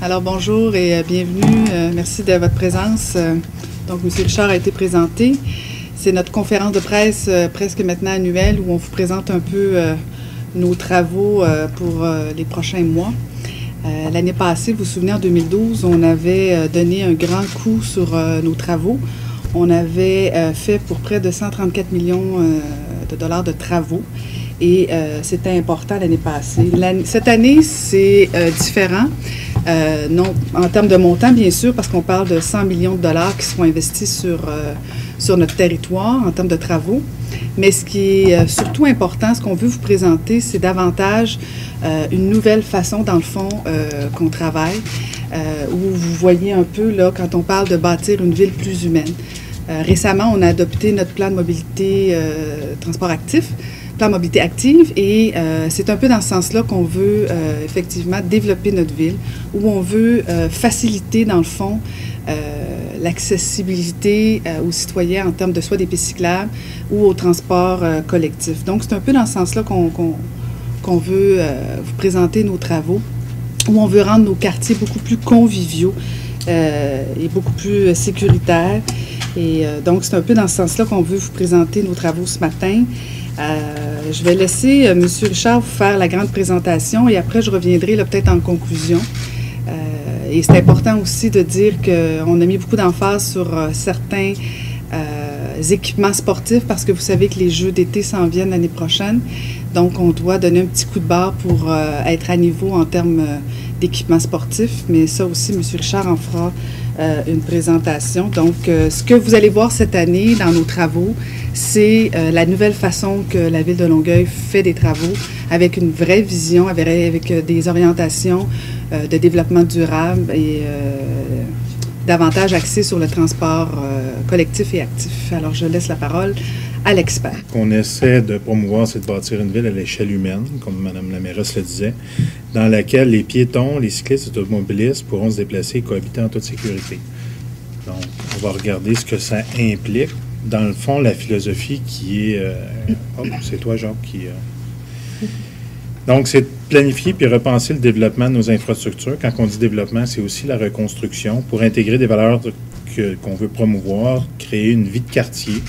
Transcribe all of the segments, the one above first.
Alors bonjour et bienvenue. Merci de votre présence. Donc, M. Richard a été présenté. C'est notre conférence de presse presque maintenant annuelle où on vous présente un peu nos travaux pour les prochains mois. L'année passée, vous vous souvenez, en 2012, on avait donné un grand coup sur nos travaux. On avait fait pour près de 134 millions de dollars de travaux. Et c'était important l'année passée. Cette année, c'est différent. Non, en termes de montant, bien sûr, parce qu'on parle de 100 millions de dollars qui seront investis sur notre territoire en termes de travaux. Mais ce qui est surtout important, ce qu'on veut vous présenter, c'est davantage une nouvelle façon, dans le fond, qu'on travaille, où vous voyez un peu, là, quand on parle de bâtir une ville plus humaine. Récemment, on a adopté notre plan de mobilité transport actif, plan mobilité active, et c'est un peu dans ce sens-là qu'on veut effectivement développer notre ville, où on veut faciliter, dans le fond, l'accessibilité aux citoyens en termes de soit des pistes cyclables ou au transport collectif. Donc, c'est un peu dans ce sens-là qu'on veut vous présenter nos travaux, où on veut rendre nos quartiers beaucoup plus conviviaux et beaucoup plus sécuritaires. Et donc, c'est un peu dans ce sens-là qu'on veut vous présenter nos travaux ce matin. Je vais laisser M. Richard vous faire la grande présentation et après, je reviendrai peut-être en conclusion. Et c'est important aussi de dire qu'on a mis beaucoup d'emphase sur certains équipements sportifs parce que vous savez que les Jeux d'été s'en viennent l'année prochaine. Donc, on doit donner un petit coup de barre pour être à niveau en termes d'équipements sportifs. Mais ça aussi, M. Richard en fera une présentation. Donc, ce que vous allez voir cette année dans nos travaux, c'est la nouvelle façon que la Ville de Longueuil fait des travaux avec une vraie vision, avec des orientations de développement durable et davantage axées sur le transport collectif et actif. Alors, je laisse la parole à l'expert. Ce qu'on essaie de promouvoir, c'est de bâtir une ville à l'échelle humaine, comme Mme la mairesse le disait, dans laquelle les piétons, les cyclistes et les automobilistes pourront se déplacer et cohabiter en toute sécurité. Donc, on va regarder ce que ça implique. Dans le fond, la philosophie qui est... c'est toi, Jacques, qui... Donc, c'est planifier puis repenser le développement de nos infrastructures. Quand on dit développement, c'est aussi la reconstruction pour intégrer des valeurs qu'on veut promouvoir, créer une vie de quartier,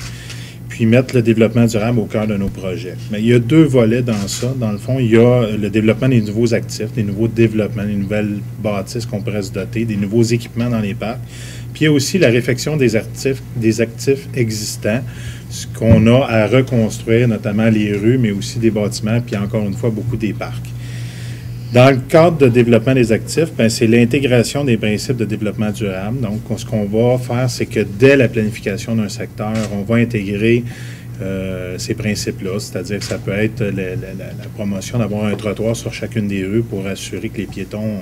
puis mettre le développement durable au cœur de nos projets. Mais il y a deux volets dans ça. Dans le fond, il y a le développement des nouveaux actifs, des nouveaux développements, des nouvelles bâtisses qu'on pourrait se doter, des nouveaux équipements dans les parcs. Puis il y a aussi la réfection des actifs existants, ce qu'on a à reconstruire, notamment les rues, mais aussi des bâtiments, puis encore une fois, beaucoup des parcs. Dans le cadre de développement des actifs, c'est l'intégration des principes de développement durable. Donc, ce qu'on va faire, c'est que dès la planification d'un secteur, on va intégrer ces principes-là, c'est-à-dire que ça peut être la promotion d'avoir un trottoir sur chacune des rues pour assurer que les piétons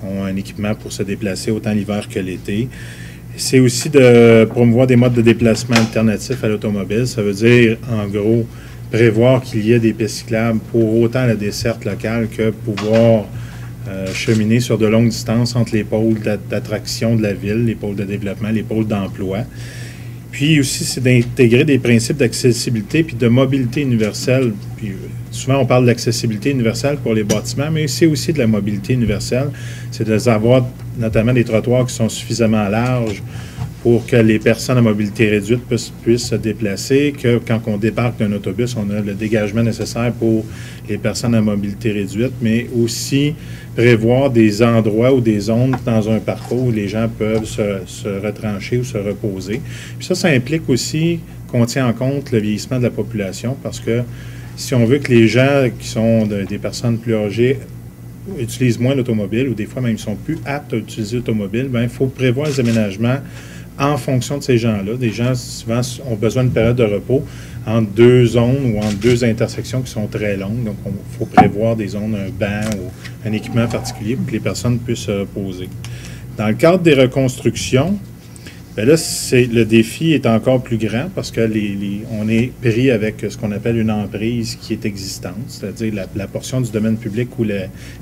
ont un équipement pour se déplacer autant l'hiver que l'été. C'est aussi de promouvoir des modes de déplacement alternatifs à l'automobile. Ça veut dire, en gros, prévoir qu'il y ait des pistes cyclables pour autant la desserte locale que pouvoir cheminer sur de longues distances entre les pôles d'attraction de la ville, les pôles de développement, les pôles d'emploi. Puis aussi, c'est d'intégrer des principes d'accessibilité puis de mobilité universelle. Puis, souvent, on parle d'accessibilité universelle pour les bâtiments, mais c'est aussi de la mobilité universelle. C'est d'avoir notamment des trottoirs qui sont suffisamment larges pour que les personnes à mobilité réduite puissent se déplacer, que quand on débarque d'un autobus, on a le dégagement nécessaire pour les personnes à mobilité réduite, mais aussi prévoir des endroits ou des zones dans un parcours où les gens peuvent se retrancher ou se reposer. Puis ça implique aussi qu'on tient en compte le vieillissement de la population, parce que si on veut que les gens qui sont des personnes plus âgées utilisent moins l'automobile, ou des fois même ils sont plus aptes à utiliser l'automobile, il faut prévoir les aménagements en fonction de ces gens-là. Des gens, souvent, ont besoin d'une période de repos entre deux zones ou entre deux intersections qui sont très longues. Donc, il faut prévoir des zones, un banc ou un équipement particulier pour que les personnes puissent se reposer. Dans le cadre des reconstructions, là, le défi est encore plus grand parce que on est pris avec ce qu'on appelle une emprise qui est existante, c'est-à-dire la portion du domaine public où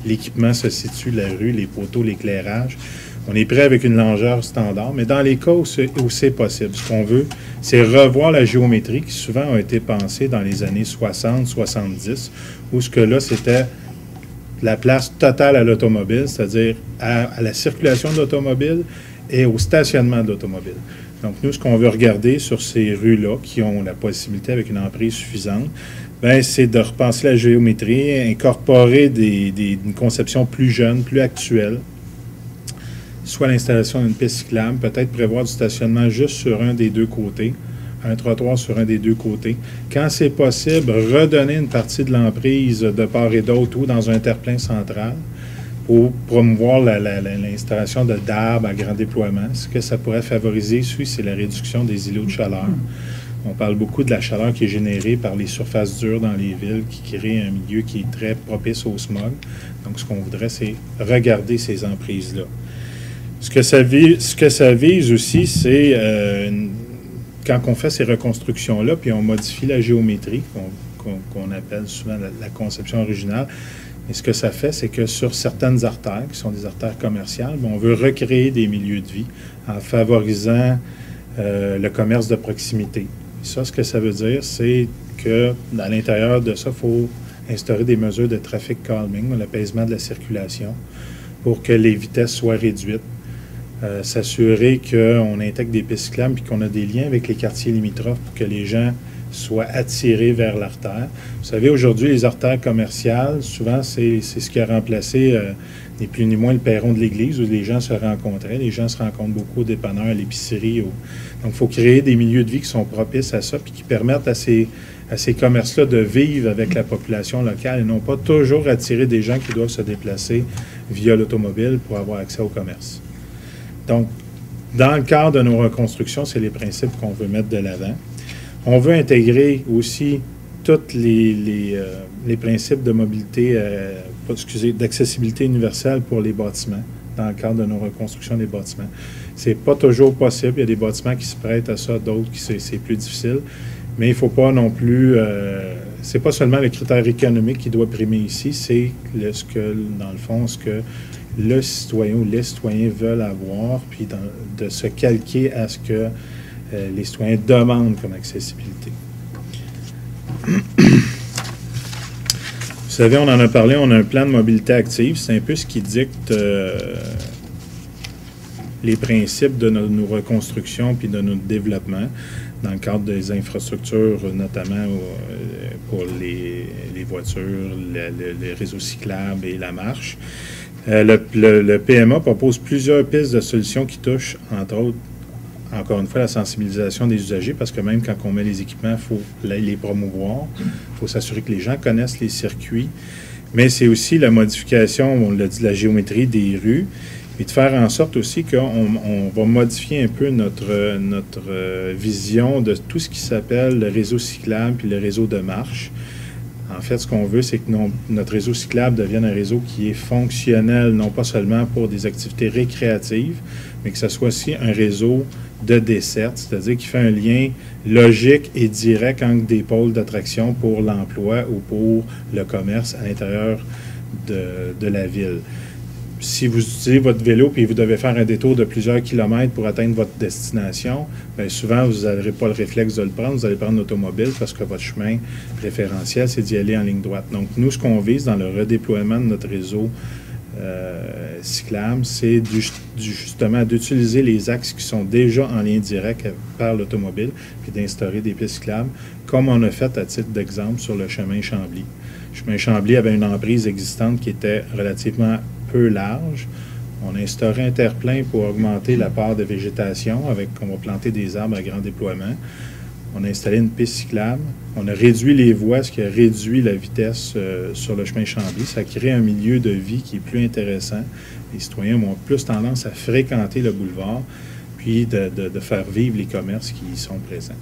l'équipement se situe, la rue, les poteaux, l'éclairage. On est prêt avec une longueur standard, mais dans les cas où c'est possible, ce qu'on veut, c'est revoir la géométrie qui souvent a été pensée dans les années 60, 70, où ce que là, c'était la place totale à l'automobile, c'est-à-dire à la circulation de l'automobile et au stationnement de l'automobile. Donc, nous, ce qu'on veut regarder sur ces rues-là, qui ont la possibilité avec une emprise suffisante, bien, c'est de repenser la géométrie, incorporer une conception plus jeune, plus actuelle, soit l'installation d'une piste cyclable, peut-être prévoir du stationnement juste sur un des deux côtés, un trottoir sur un des deux côtés. Quand c'est possible, redonner une partie de l'emprise de part et d'autre ou dans un terre-plein central pour promouvoir l'installation d'arbres à grand déploiement. Ce que ça pourrait favoriser ici, c'est la réduction des îlots de chaleur. On parle beaucoup de la chaleur qui est générée par les surfaces dures dans les villes, qui crée un milieu qui est très propice au smog. Donc, ce qu'on voudrait, c'est regarder ces emprises-là. Ce que ça vise aussi, c'est quand on fait ces reconstructions-là, puis on modifie la géométrie, qu'on appelle souvent la conception originale, et ce que ça fait, c'est que sur certaines artères, qui sont des artères commerciales, on veut recréer des milieux de vie en favorisant le commerce de proximité. Et ça, ce que ça veut dire, c'est qu'à l'intérieur de ça, il faut instaurer des mesures de traffic calming, l'apaisement de la circulation, pour que les vitesses soient réduites. S'assurer qu'on intègre des pistes cyclables et qu'on a des liens avec les quartiers limitrophes pour que les gens soient attirés vers l'artère. Vous savez, aujourd'hui, les artères commerciales, souvent, c'est ce qui a remplacé, ni plus ni moins, le perron de l'église où les gens se rencontraient. Les gens se rencontrent beaucoup au dépanneur, à l'épicerie. Donc, il faut créer des milieux de vie qui sont propices à ça puis qui permettent à ces commerces-là de vivre avec la population locale et non pas toujours attirer des gens qui doivent se déplacer via l'automobile pour avoir accès au commerce. Donc, dans le cadre de nos reconstructions, c'est les principes qu'on veut mettre de l'avant. On veut intégrer aussi tous les principes de mobilité, d'accessibilité universelle pour les bâtiments, dans le cadre de nos reconstructions des bâtiments. C'est pas toujours possible. Il y a des bâtiments qui se prêtent à ça, d'autres qui c'est plus difficile. Mais il ne faut pas non plus... c'est pas seulement le critère économique qui doit primer ici, c'est dans le fond, ce que le citoyen ou les citoyens veulent avoir, puis de se calquer à ce que les citoyens demandent comme accessibilité. Vous savez, on en a parlé, on a un plan de mobilité active. C'est un peu ce qui dicte les principes de nos reconstructions puis de notre développement dans le cadre des infrastructures, notamment pour les voitures, les réseaux cyclables et la marche. Le PMA propose plusieurs pistes de solutions qui touchent, entre autres, encore une fois, la sensibilisation des usagers, parce que même quand on met les équipements, il faut les promouvoir. Il faut s'assurer que les gens connaissent les circuits. Mais c'est aussi la modification, on l'a dit, de la géométrie des rues, et de faire en sorte aussi qu'on va modifier un peu notre vision de tout ce qui s'appelle le réseau cyclable puis le réseau de marche. En fait, ce qu'on veut, c'est que notre réseau cyclable devienne un réseau qui est fonctionnel, non pas seulement pour des activités récréatives, mais que ce soit aussi un réseau de desserte, c'est-à-dire qui fait un lien logique et direct entre des pôles d'attraction pour l'emploi ou pour le commerce à l'intérieur de la ville. Si vous utilisez votre vélo et vous devez faire un détour de plusieurs kilomètres pour atteindre votre destination, bien souvent, vous n'aurez pas le réflexe de le prendre. Vous allez prendre l'automobile parce que votre chemin préférentiel, c'est d'y aller en ligne droite. Donc, nous, ce qu'on vise dans le redéploiement de notre réseau cyclable, c'est justement d'utiliser les axes qui sont déjà en lien direct par l'automobile puis d'instaurer des pistes cyclables, comme on a fait à titre d'exemple sur le chemin Chambly. Le chemin Chambly avait une emprise existante qui était relativement peu large. On a instauré un terre-plein pour augmenter la part de végétation. On va planter des arbres à grand déploiement. On a installé une piste cyclable. On a réduit les voies, ce qui a réduit la vitesse sur le chemin Chambly. Ça crée un milieu de vie qui est plus intéressant. Les citoyens ont plus tendance à fréquenter le boulevard, puis de faire vivre les commerces qui y sont présents.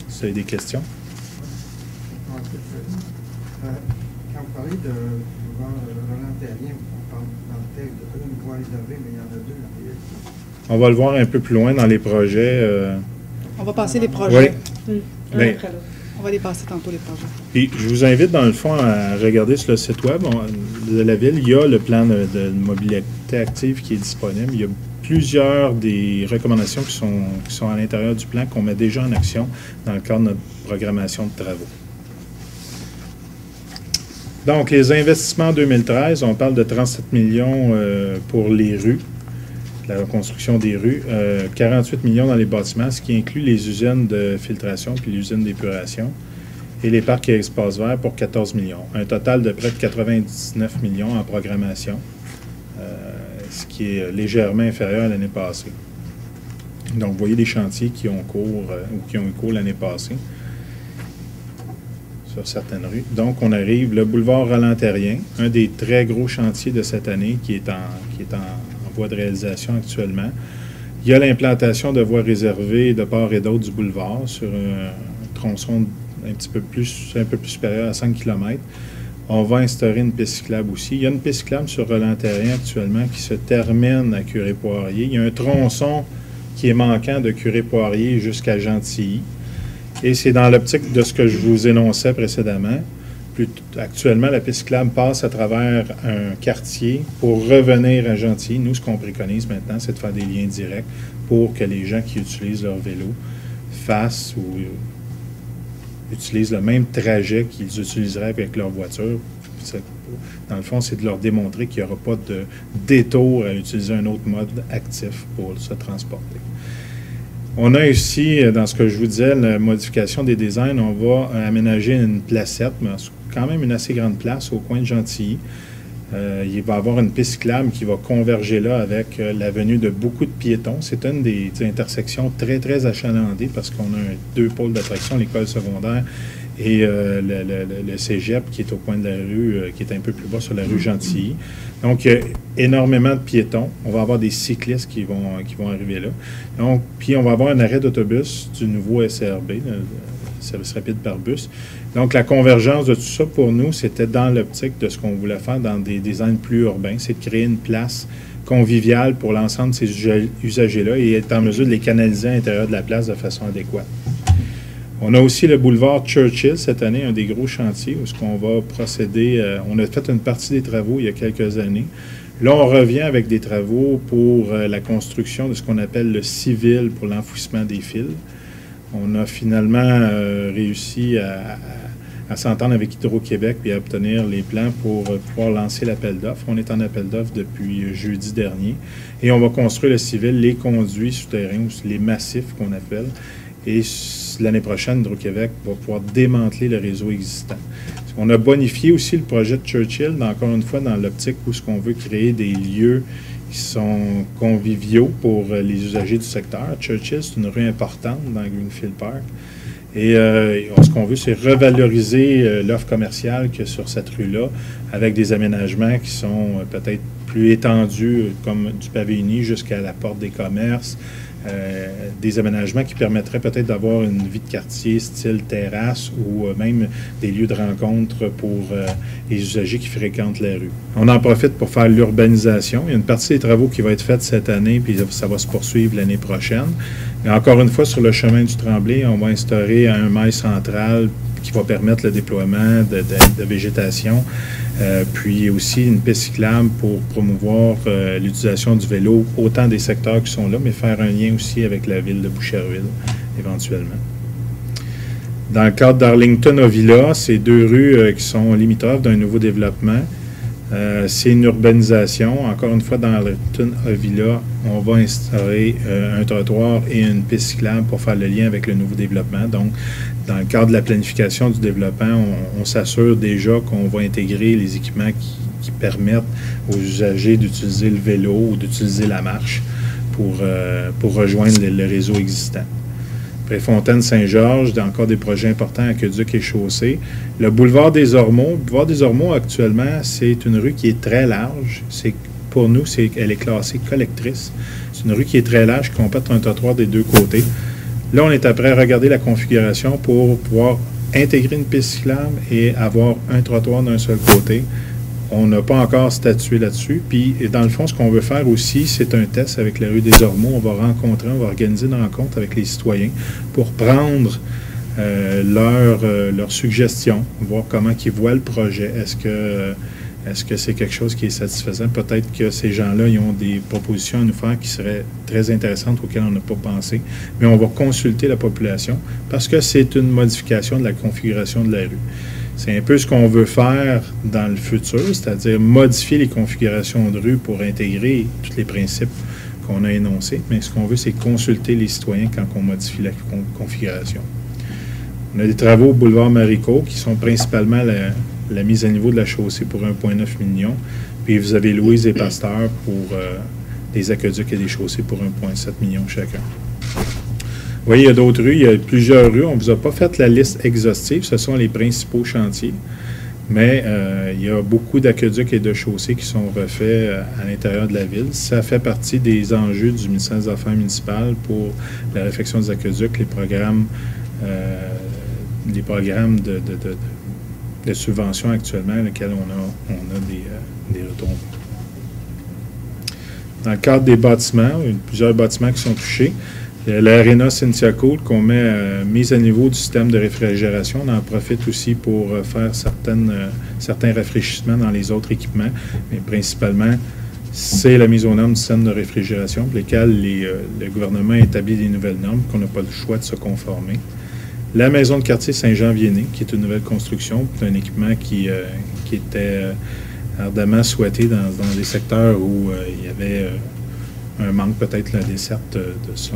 Vous avez des questions? Quand vous parlez de Roland Terrien, on parle dans le texte d'une voie réservée, mais il y en a deux en réalité. On va le voir un peu plus loin dans les projets. On va passer les projets. Oui. Mais, on va les passer tantôt, les projets. Puis, je vous invite, dans le fond, à regarder sur le site web de la Ville. Il y a le plan de mobilité active qui est disponible. Il y a plusieurs des recommandations qui sont à l'intérieur du plan qu'on met déjà en action dans le cadre de notre programmation de travaux. Donc, les investissements en 2013, on parle de 37 millions pour les rues, la reconstruction des rues, 48 millions dans les bâtiments, ce qui inclut les usines de filtration puis l'usine d'épuration, et les parcs et espaces verts pour 14 millions. Un total de près de 99 millions en programmation, ce qui est légèrement inférieur à l'année passée. Donc, vous voyez les chantiers qui ont cours ou qui ont eu cours l'année passée sur certaines rues. Donc, on arrive, le boulevard Roland-Terrien, un des très gros chantiers de cette année qui est en voie de réalisation actuellement. Il y a l'implantation de voies réservées de part et d'autre du boulevard sur un tronçon un peu plus supérieur à 5 km. On va instaurer une piste cyclable aussi. Il y a une piste cyclable sur Roland-Terrien actuellement qui se termine à Curé-Poirier. Il y a un tronçon qui est manquant de Curé-Poirier jusqu'à Gentilly. Et c'est dans l'optique de ce que je vous énonçais précédemment. Actuellement, la piste cyclable passe à travers un quartier pour revenir à Gentilly. Nous, ce qu'on préconise maintenant, c'est de faire des liens directs pour que les gens qui utilisent leur vélo fassent ou utilisent le même trajet qu'ils utiliseraient avec leur voiture. Dans le fond, c'est de leur démontrer qu'il n'y aura pas de détour à utiliser un autre mode actif pour se transporter. On a ici, dans ce que je vous disais, la modification des designs, on va aménager une placette, mais quand même une assez grande place au coin de Gentilly. Il va y avoir une piste cyclable qui va converger là avec la venue de beaucoup de piétons. C'est une des intersections très, très achalandées parce qu'on a deux pôles d'attraction, l'école secondaire et le cégep qui est au coin de la rue, qui est un peu plus bas sur la rue Gentilly. Donc, il y a énormément de piétons. On va avoir des cyclistes qui vont arriver là. Donc, puis on va avoir un arrêt d'autobus du nouveau SRB, le service rapide par bus. Donc, la convergence de tout ça, pour nous, c'était dans l'optique de ce qu'on voulait faire dans des designs plus urbains, c'est de créer une place conviviale pour l'ensemble de ces usagers-là et être en mesure de les canaliser à l'intérieur de la place de façon adéquate. On a aussi le boulevard Churchill cette année, un des gros chantiers où on va procéder. On a fait une partie des travaux il y a quelques années. Là, on revient avec des travaux pour la construction de ce qu'on appelle le civil pour l'enfouissement des fils. On a finalement réussi à s'entendre avec Hydro-Québec et à obtenir les plans pour pouvoir lancer l'appel d'offres. On est en appel d'offres depuis jeudi dernier. Et on va construire le civil, les conduits souterrains, les massifs qu'on appelle. Et l'année prochaine, Hydro-Québec va pouvoir démanteler le réseau existant. On a bonifié aussi le projet de Churchill, encore une fois, dans l'optique où on veut créer des lieux qui sont conviviaux pour les usagers du secteur. Churchill, c'est une rue importante dans Greenfield Park. Et ce qu'on veut, c'est revaloriser l'offre commerciale qu'il y a sur cette rue-là avec des aménagements qui sont peut-être plus étendus, comme du pavé uni jusqu'à la porte des commerces, des aménagements qui permettraient peut-être d'avoir une vie de quartier style terrasse ou même des lieux de rencontre pour les usagers qui fréquentent la rue. On en profite pour faire l'urbanisation. Il y a une partie des travaux qui va être faite cette année, puis ça va se poursuivre l'année prochaine. Et encore une fois, sur le chemin du Tremblay, on va instaurer un mail central qui va permettre le déploiement de végétation, puis aussi une piste cyclable pour promouvoir l'utilisation du vélo, autant des secteurs qui sont là, mais faire un lien aussi avec la ville de Boucherville, éventuellement. Dans le cadre d'Arlington-Ovilla, c'est deux rues qui sont limitrophes d'un nouveau développement. C'est une urbanisation. Encore une fois, dans Arlington-Ovilla, on va instaurer un trottoir et une piste cyclable pour faire le lien avec le nouveau développement. Donc, dans le cadre de la planification du développement, on s'assure déjà qu'on va intégrer les équipements qui permettent aux usagers d'utiliser le vélo ou d'utiliser la marche pour rejoindre le réseau existant. Préfontaine-Saint-Georges, encore des projets importants à Aqueduc et Chaussée. Le boulevard des Ormeaux. Le boulevard des Ormeaux, actuellement, c'est une rue qui est très large. Pour nous, elle est classée collectrice. C'est une rue qui est très large, qui comporte un trottoir des deux côtés. Là, on est après à regarder la configuration pour pouvoir intégrer une piste cyclable et avoir un trottoir d'un seul côté. On n'a pas encore statué là-dessus. Puis, dans le fond, ce qu'on veut faire aussi, c'est un test avec la rue des Ormeaux. On va organiser une rencontre avec les citoyens pour prendre leurs suggestions, voir comment ils voient le projet. Est-ce que c'est quelque chose qui est satisfaisant? Peut-être que ces gens-là, ils ont des propositions à nous faire qui seraient très intéressantes auxquelles on n'a pas pensé. Mais on va consulter la population parce que c'est une modification de la configuration de la rue. C'est un peu ce qu'on veut faire dans le futur, c'est-à-dire modifier les configurations de rue pour intégrer tous les principes qu'on a énoncés, mais ce qu'on veut, c'est consulter les citoyens quand on modifie la configuration. On a des travaux au boulevard Maricourt qui sont principalement la mise à niveau de la chaussée pour 1,9 million, puis vous avez Louise et Pasteur pour des aqueducs et des chaussées pour 1,7 million chacun. Vous voyez, il y a d'autres rues, il y a plusieurs rues. On ne vous a pas fait la liste exhaustive, ce sont les principaux chantiers. Mais il y a beaucoup d'aqueducs et de chaussées qui sont refaits à l'intérieur de la ville. Ça fait partie des enjeux du ministère des Affaires municipales pour la réfection des aqueducs, les programmes de subventions actuellement, lesquels on a des retombées. Dans le cadre des bâtiments, il y a plusieurs bâtiments qui sont touchés. L'Arena Cynthia Cool qu'on met mise à niveau du système de réfrigération. On en profite aussi pour faire certains rafraîchissements dans les autres équipements, mais principalement, c'est la mise aux normes du système de réfrigération pour lesquels le gouvernement a établi des nouvelles normes qu'on n'a pas le choix de se conformer. La maison de quartier Saint-Jean-Viennet, qui est une nouvelle construction, c'est un équipement qui était ardemment souhaité dans des secteurs où il y avait un manque, peut-être la desserte de ça,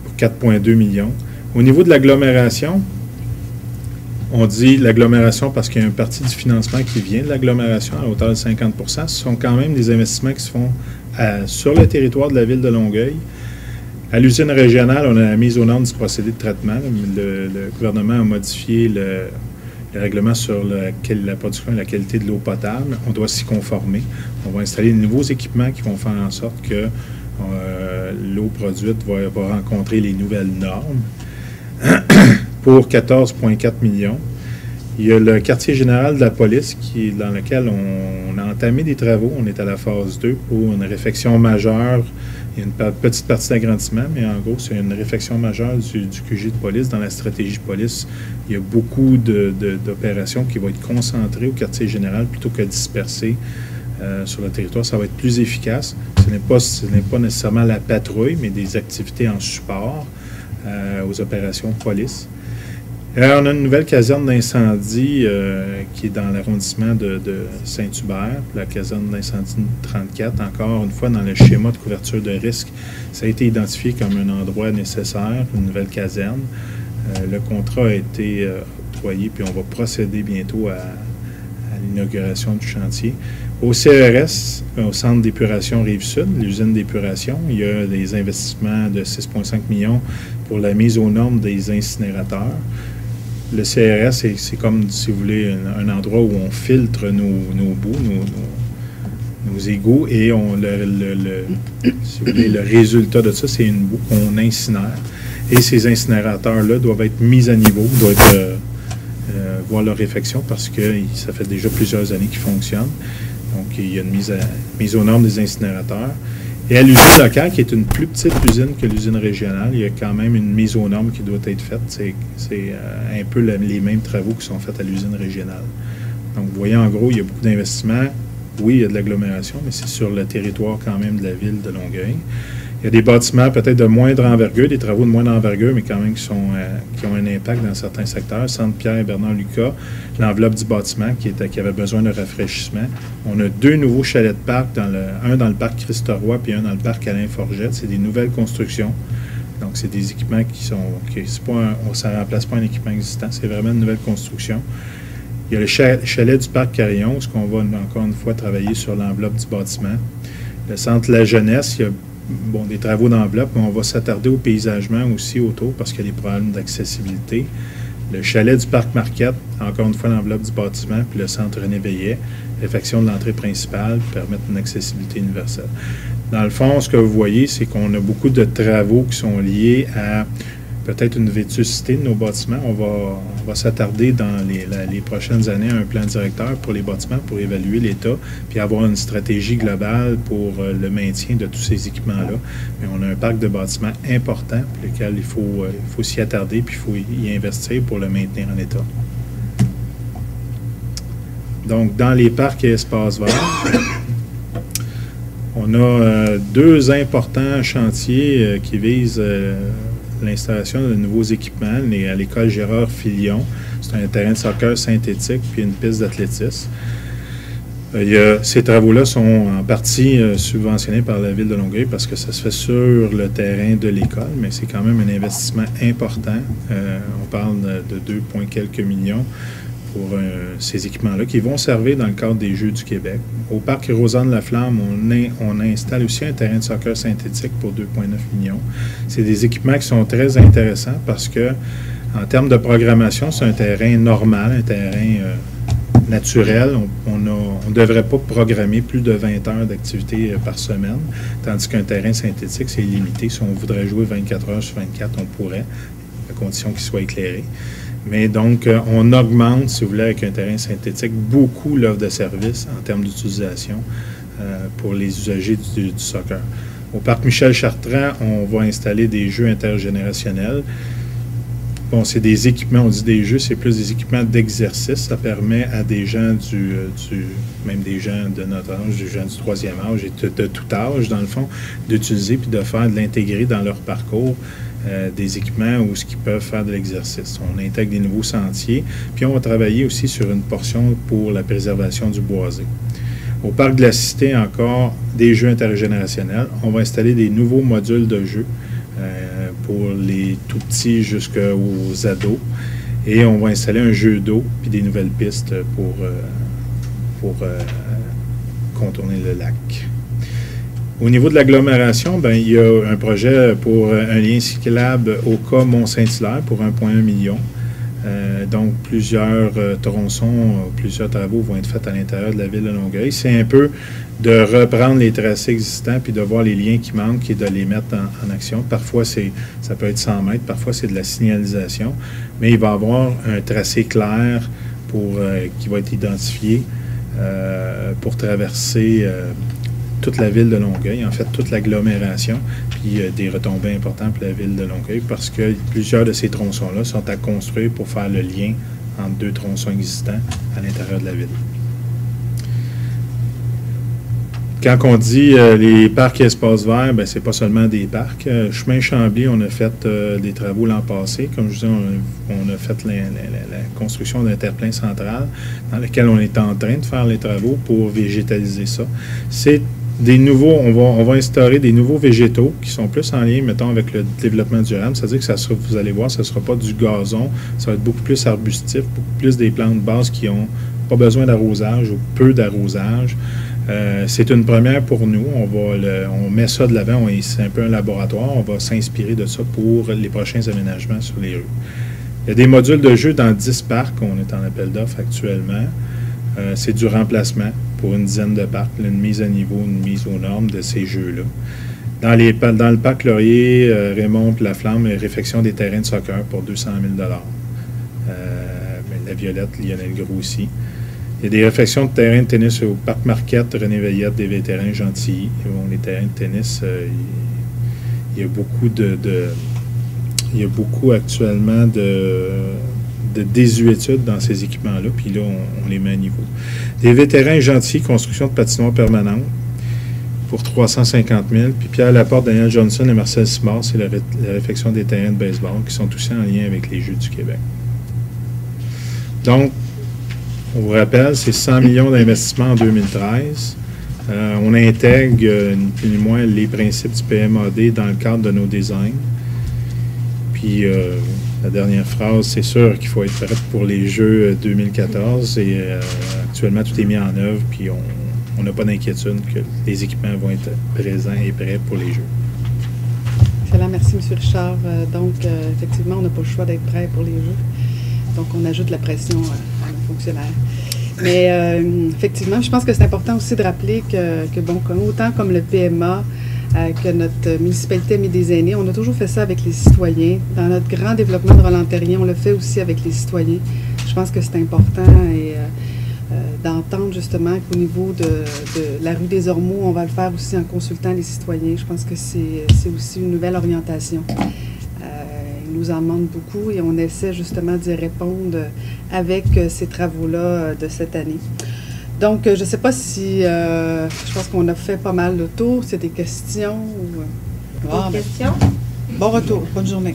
pour 4,2 millions. Au niveau de l'agglomération, on dit l'agglomération parce qu'il y a une partie du financement qui vient de l'agglomération à hauteur de 50 %. Ce sont quand même des investissements qui se font sur le territoire de la ville de Longueuil. À l'usine régionale, on a la mise aux normes du procédé de traitement. Le gouvernement a modifié le règlement sur la production et la qualité de l'eau potable. On doit s'y conformer. On va installer de nouveaux équipements qui vont faire en sorte que l'eau produite va rencontrer les nouvelles normes pour 14,4 millions. Il y a le quartier général de la police dans lequel on a entamé des travaux. On est à la phase 2 pour une réfection majeure. Il y a une petite partie d'agrandissement, mais en gros, c'est une réfection majeure du QG de police. Dans la stratégie de police, il y a beaucoup d'opérations qui vont être concentrées au quartier général plutôt que dispersées sur le territoire. Ça va être plus efficace. Ce n'est pas nécessairement la patrouille, mais des activités en support aux opérations de police. On a une nouvelle caserne d'incendie qui est dans l'arrondissement de Saint-Hubert, la caserne d'incendie 34. Encore une fois, dans le schéma de couverture de risque, ça a été identifié comme un endroit nécessaire, une nouvelle caserne. Le contrat a été octroyé, puis on va procéder bientôt à l'inauguration du chantier. Au CRS, au Centre d'épuration Rive-Sud, l'usine d'épuration, il y a des investissements de 6,5 millions pour la mise aux normes des incinérateurs. Le CRS, c'est comme, si vous voulez, un endroit où on filtre nos boues, nos égouts, et si vous voulez, le résultat de ça, c'est une boue qu'on incinère. Et ces incinérateurs-là doivent être mis à niveau, doivent voir leur réfection parce que ça fait déjà plusieurs années qu'ils fonctionnent. Donc, il y a une mise aux normes des incinérateurs. Et à l'usine locale, qui est une plus petite usine que l'usine régionale, il y a quand même une mise aux normes qui doit être faite. C'est un peu les mêmes travaux qui sont faits à l'usine régionale. Donc, vous voyez, en gros, il y a beaucoup d'investissements. Oui, il y a de l'agglomération, mais c'est sur le territoire quand même de la ville de Longueuil. Il y a des bâtiments peut-être de moindre envergure, des travaux de moindre envergure, mais quand même qui ont un impact dans certains secteurs. Centre Pierre et Bernard Lucas, l'enveloppe du bâtiment qui avait besoin de rafraîchissement. On a 2 nouveaux chalets de parc, un dans le parc Christ-Roy puis un dans le parc Alain Forget. C'est des nouvelles constructions. Donc, c'est des équipements ça ne remplace pas un équipement existant. C'est vraiment une nouvelle construction. Il y a le chalet du parc Carillon, où on va encore une fois travailler sur l'enveloppe du bâtiment. Le centre La Jeunesse, il y a des travaux d'enveloppe, mais on va s'attarder au paysagement aussi autour parce qu'il y a des problèmes d'accessibilité. Le chalet du parc Marquette, encore une fois l'enveloppe du bâtiment, puis le centre René Veillet, réfection de l'entrée principale, permettre une accessibilité universelle. Dans le fond, ce que vous voyez, c'est qu'on a beaucoup de travaux qui sont liés à peut-être une vétusté de nos bâtiments. On va s'attarder dans les prochaines années à un plan directeur pour les bâtiments, pour évaluer l'état, puis avoir une stratégie globale pour le maintien de tous ces équipements-là. Mais on a un parc de bâtiments important pour lequel il faut s'y attarder, puis il faut y investir pour le maintenir en état. Donc, dans les parcs et espaces verts, on a 2 importants chantiers qui visent l'installation de nouveaux équipements à l'école Gérard Filion. C'est un terrain de soccer synthétique puis une piste d'athlétisme. Ces travaux-là sont en partie subventionnés par la Ville de Longueuil parce que ça se fait sur le terrain de l'école, mais c'est quand même un investissement important. On parle de 2 points quelques millions pour ces équipements-là qui vont servir dans le cadre des Jeux du Québec. Au parc Rosanne-Laflamme, on installe aussi un terrain de soccer synthétique pour 2,9 millions. C'est des équipements qui sont très intéressants parce que, en termes de programmation, c'est un terrain normal, un terrain naturel. On ne devrait pas programmer plus de 20 heures d'activité par semaine, tandis qu'un terrain synthétique, c'est limité. Si on voudrait jouer 24 heures sur 24, on pourrait, à condition qu'il soit éclairé. Mais donc, on augmente, si vous voulez, avec un terrain synthétique, beaucoup l'offre de service en termes d'utilisation pour les usagers du soccer. Au parc Michel-Chartrand, on va installer des jeux intergénérationnels. Bon, c'est des équipements, on dit des jeux, c'est plus des équipements d'exercice. Ça permet à des gens même des gens de notre âge, des gens du 3e âge et de tout âge, dans le fond, d'utiliser puis de faire de l'intégrer dans leur parcours. Des équipements où ils peuvent faire de l'exercice. On intègre des nouveaux sentiers, puis on va travailler aussi sur une portion pour la préservation du boisé. Au parc de la Cité, encore, des jeux intergénérationnels. On va installer des nouveaux modules de jeux pour les tout-petits jusqu'aux ados. Et on va installer un jeu d'eau, puis des nouvelles pistes pour contourner le lac. Au niveau de l'agglomération, il y a un projet pour un lien cyclable au cas Mont-Saint-Hilaire pour 1,1 million. Donc, plusieurs tronçons, plusieurs travaux vont être faits à l'intérieur de la ville de Longueuil. C'est un peu de reprendre les tracés existants puis de voir les liens qui manquent et de les mettre en action. Parfois, ça peut être 100 mètres, parfois c'est de la signalisation, mais il va y avoir un tracé clair qui va être identifié pour traverser toute la ville de Longueuil, en fait toute l'agglomération, puis des retombées importantes pour la ville de Longueuil parce que plusieurs de ces tronçons-là sont à construire pour faire le lien entre 2 tronçons existants à l'intérieur de la ville. Quand on dit les parcs et espaces verts, c'est pas seulement des parcs. Chemin Chambly, on a fait des travaux l'an passé. Comme je disais, on a fait la construction d'un terre-plein central dans lequel on est en train de faire les travaux pour végétaliser ça. C'est des nouveaux, on va instaurer des nouveaux végétaux qui sont plus en lien, mettons, avec le développement durable. C'est-à-dire que vous allez voir, ça ne sera pas du gazon, ça va être beaucoup plus arbustif, beaucoup plus des plantes de base qui n'ont pas besoin d'arrosage ou peu d'arrosage. C'est une première pour nous. On met ça de l'avant, c'est un peu un laboratoire. On va s'inspirer de ça pour les prochains aménagements sur les rues. Il y a des modules de jeu dans 10 parcs. On est en appel d'offres actuellement. C'est du remplacement pour une dizaine de parcs, une mise à niveau, une mise aux normes de ces jeux-là. Dans le parc Laurier, Raymond et Laflamme, réfection des terrains de soccer pour 200 000 la Violette, Lionel Gros aussi. Il y a des réfections de terrains de tennis au parc Marquette, René Veillette, des vétérans Gentilly. Bon, les terrains de tennis, il y a beaucoup il y a beaucoup actuellement de désuétude dans ces équipements-là, puis là, on les met à niveau. Des vétérans Gentilly, construction de patinoire permanente pour 350 000. Puis Pierre Laporte, Daniel Johnson et Marcel Simard, c'est la réfection des terrains de baseball qui sont aussi en lien avec les Jeux du Québec. Donc, on vous rappelle, c'est 100 millions d'investissements en 2013. On intègre, ni plus ni moins, les principes du PMAD dans le cadre de nos designs. Puis, la dernière phrase, c'est sûr qu'il faut être prêt pour les Jeux 2014. Et actuellement, tout est mis en œuvre, puis on n'a pas d'inquiétude que les équipements vont être présents et prêts pour les Jeux. Excellent, merci M. Richard. Donc, effectivement, on n'a pas le choix d'être prêt pour les Jeux. Donc, on ajoute la pression à nos fonctionnaires. Mais effectivement, je pense que c'est important aussi de rappeler que bon, autant comme le PMA, que notre municipalité a mis des aînés, on a toujours fait ça avec les citoyens. Dans notre grand développement de Roland-Terrien, on le fait aussi avec les citoyens. Je pense que c'est important d'entendre justement qu'au niveau de la rue des Ormeaux, on va le faire aussi en consultant les citoyens. Je pense que c'est aussi une nouvelle orientation. Ils nous en demandent beaucoup et on essaie justement d'y répondre avec ces travaux-là de cette année. Donc, je ne sais pas si... je pense qu'on a fait pas mal de tours. C'est des questions ou... Des questions? Bon retour. Bonne journée.